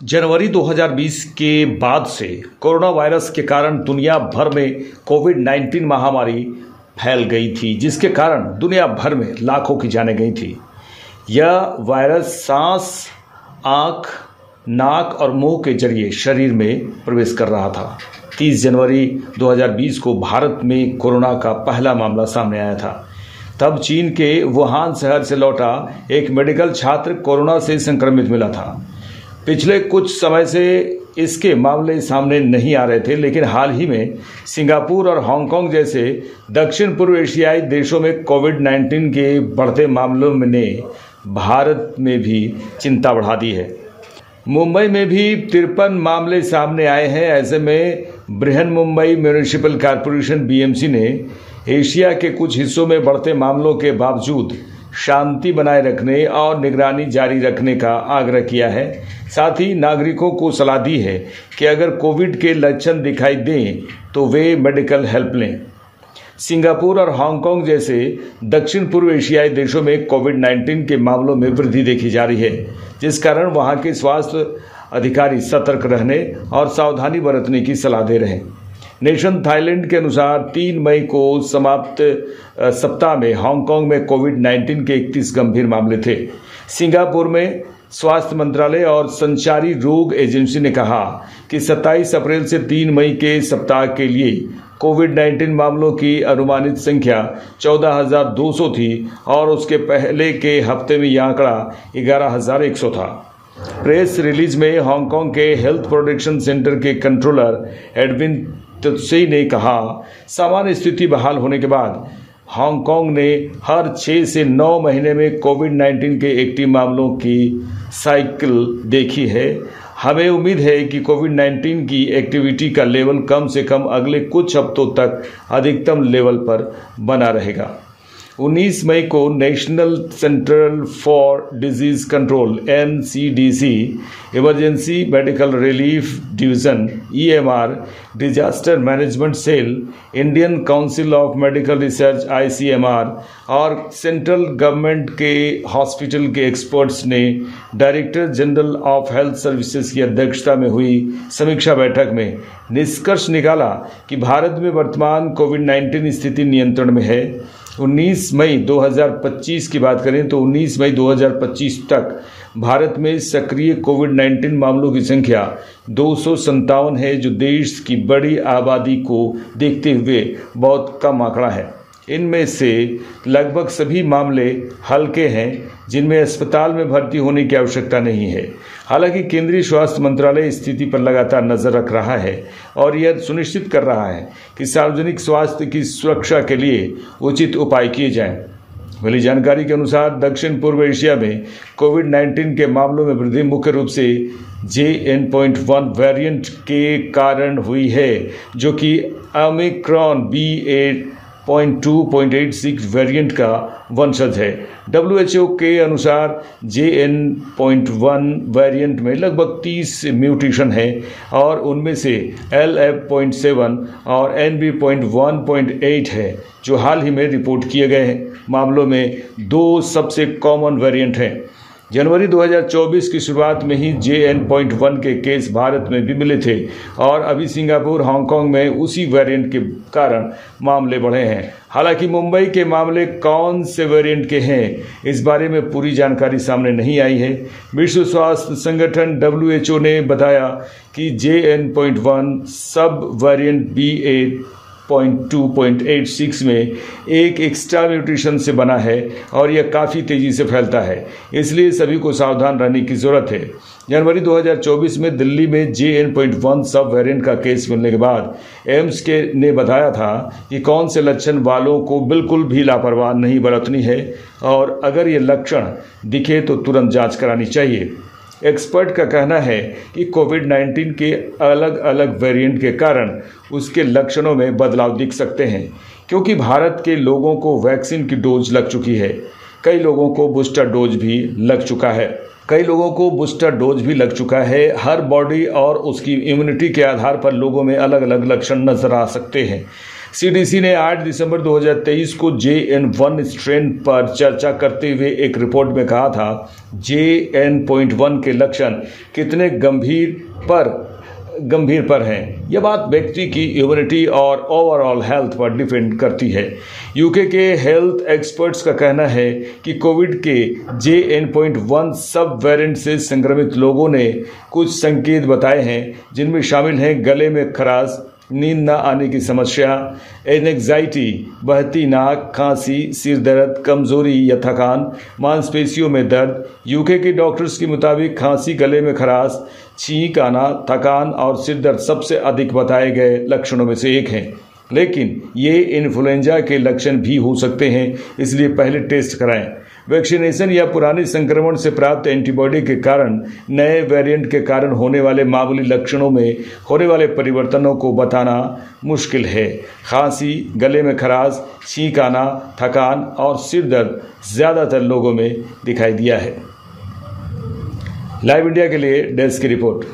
जनवरी 2020 के बाद से कोरोना वायरस के कारण दुनिया भर में कोविड-19 महामारी फैल गई थी, जिसके कारण दुनिया भर में लाखों की जानें गई थी। यह वायरस सांस, आँख, नाक और मुंह के जरिए शरीर में प्रवेश कर रहा था। 30 जनवरी 2020 को भारत में कोरोना का पहला मामला सामने आया था। तब चीन के वुहान शहर से लौटा एक मेडिकल छात्र कोरोना से संक्रमित मिला था। पिछले कुछ समय से इसके मामले सामने नहीं आ रहे थे, लेकिन हाल ही में सिंगापुर और हांगकांग जैसे दक्षिण पूर्व एशियाई देशों में कोविड-19 के बढ़ते मामलों ने भारत में भी चिंता बढ़ा दी है। मुंबई में भी 53 मामले सामने आए हैं। ऐसे में बृहन्मुंबई म्यूनिसिपल कॉरपोरेशन बीएमसी ने एशिया के कुछ हिस्सों में बढ़ते मामलों के बावजूद शांति बनाए रखने और निगरानी जारी रखने का आग्रह किया है। साथ ही नागरिकों को सलाह दी है कि अगर कोविड के लक्षण दिखाई दें तो वे मेडिकल हेल्प लें। सिंगापुर और हांगकांग जैसे दक्षिण पूर्व एशियाई देशों में कोविड-19 के मामलों में वृद्धि देखी जा रही है, जिस कारण वहां के स्वास्थ्य अधिकारी सतर्क रहने और सावधानी बरतने की सलाह दे रहे हैं। नेशन थाईलैंड के अनुसार 3 मई को समाप्त सप्ताह में हांगकांग में कोविड-19 के 31 गंभीर मामले थे। सिंगापुर में स्वास्थ्य मंत्रालय और संचारी रोग एजेंसी ने कहा कि 27 अप्रैल से 3 मई के सप्ताह के लिए कोविड-19 मामलों की अनुमानित संख्या 14,200 थी और उसके पहले के हफ्ते में यह आंकड़ा 11,100 था। प्रेस रिलीज में हांगकांग के हेल्थ प्रोटेक्शन सेंटर के कंट्रोलर एडविन तुत्से ने कहा, सामान्य स्थिति बहाल होने के बाद हांगकांग ने हर 6 से 9 महीने में कोविड-19 के एक्टिव मामलों की साइकिल देखी है। हमें उम्मीद है कि कोविड-19 की एक्टिविटी का लेवल कम से कम अगले कुछ हफ्तों तक अधिकतम लेवल पर बना रहेगा। 19 मई को national centre for disease control NCDC, emergency medical relief division EMR, disaster management cell, Indian council of medical research ICMR और सेंट्रल गवर्नमेंट के हॉस्पिटल के एक्सपर्ट्स ने director general of health services की अध्यक्षता में हुई समीक्षा बैठक में निष्कर्ष निकाला कि भारत में वर्तमान कोविड-19 स्थिति नियंत्रण में है। 19 मई 2025 की बात करें तो 19 मई 2025 तक भारत में सक्रिय कोविड-19 मामलों की संख्या 257 है, जो देश की बड़ी आबादी को देखते हुए बहुत कम आंकड़ा है। इनमें से लगभग सभी मामले हल्के हैं, जिनमें अस्पताल में भर्ती होने की आवश्यकता नहीं है। हालांकि केंद्रीय स्वास्थ्य मंत्रालय स्थिति पर लगातार नजर रख रहा है और यह सुनिश्चित कर रहा है कि सार्वजनिक स्वास्थ्य की सुरक्षा के लिए उचित उपाय किए जाएं। मिली जानकारी के अनुसार दक्षिण पूर्व एशिया में कोविड-19 के मामलों में वृद्धि मुख्य रूप से JN.1 वेरिएंट के कारण हुई है, जो कि ओमिक्रॉन BA.2.86 वेरिएंट का वंशज है। WHO के अनुसार JN.1 वेरिएंट में लगभग 30 म्यूटेशन है और उनमें से LF.7 और NB.1.8 है, जो हाल ही में रिपोर्ट किए गए मामलों में 2 सबसे कॉमन वेरिएंट हैं। जनवरी 2024 की शुरुआत में ही JN.1 के केस भारत में भी मिले थे और अभी सिंगापुर, हांगकांग में उसी वेरिएंट के कारण मामले बढ़े हैं। हालांकि मुंबई के मामले कौन से वेरिएंट के हैं, इस बारे में पूरी जानकारी सामने नहीं आई है। विश्व स्वास्थ्य संगठन WHO ने बताया कि JN.1 सब वेरिएंट BA.2.86 में एक एक्स्ट्रा म्यूटेशन से बना है और यह काफ़ी तेज़ी से फैलता है, इसलिए सभी को सावधान रहने की ज़रूरत है। जनवरी 2024 में दिल्ली में JN.1 सब वेरिएंट का केस मिलने के बाद एम्स के ने बताया था कि कौन से लक्षण वालों को बिल्कुल भी लापरवाह नहीं बरतनी है और अगर ये लक्षण दिखे तो तुरंत जांच करानी चाहिए। एक्सपर्ट का कहना है कि कोविड-19 के अलग अलग वेरिएंट के कारण उसके लक्षणों में बदलाव दिख सकते हैं, क्योंकि भारत के लोगों को वैक्सीन की डोज लग चुकी है। कई लोगों को बूस्टर डोज भी लग चुका है। हर बॉडी और उसकी इम्यूनिटी के आधार पर लोगों में अलग अलग लक्षण नजर आ सकते हैं। सीडीसी ने 8 दिसंबर 2023 को JN.1 स्ट्रेन पर चर्चा करते हुए एक रिपोर्ट में कहा था, JN.1 के लक्षण कितने गंभीर पर हैं। यह बात व्यक्ति की इम्यूनिटी और ओवरऑल हेल्थ पर डिपेंड करती है। यूके के हेल्थ एक्सपर्ट्स का कहना है कि कोविड के JN.1 सब वेरिएंट से संक्रमित लोगों ने कुछ संकेत बताए हैं, जिनमें शामिल हैं गले में खराश, नींद न आने की समस्या, एंजाइटी, बहती नाक, खांसी, सिर दर्द, कमजोरी या थकान, मांसपेशियों में दर्द। यूके के डॉक्टर्स के मुताबिक खांसी, गले में खराश, छींक आना, थकान और सिर दर्द सबसे अधिक बताए गए लक्षणों में से एक हैं। लेकिन ये इन्फ्लुएंजा के लक्षण भी हो सकते हैं, इसलिए पहले टेस्ट कराएं। वैक्सीनेशन या पुराने संक्रमण से प्राप्त एंटीबॉडी के कारण नए वेरिएंट के कारण होने वाले मामूली लक्षणों में होने वाले परिवर्तनों को बताना मुश्किल है। खांसी, गले में खराश, छींक आना, थकान और सिर दर्द ज़्यादातर लोगों में दिखाई दिया है। लाइव इंडिया के लिए डेस्क की रिपोर्ट।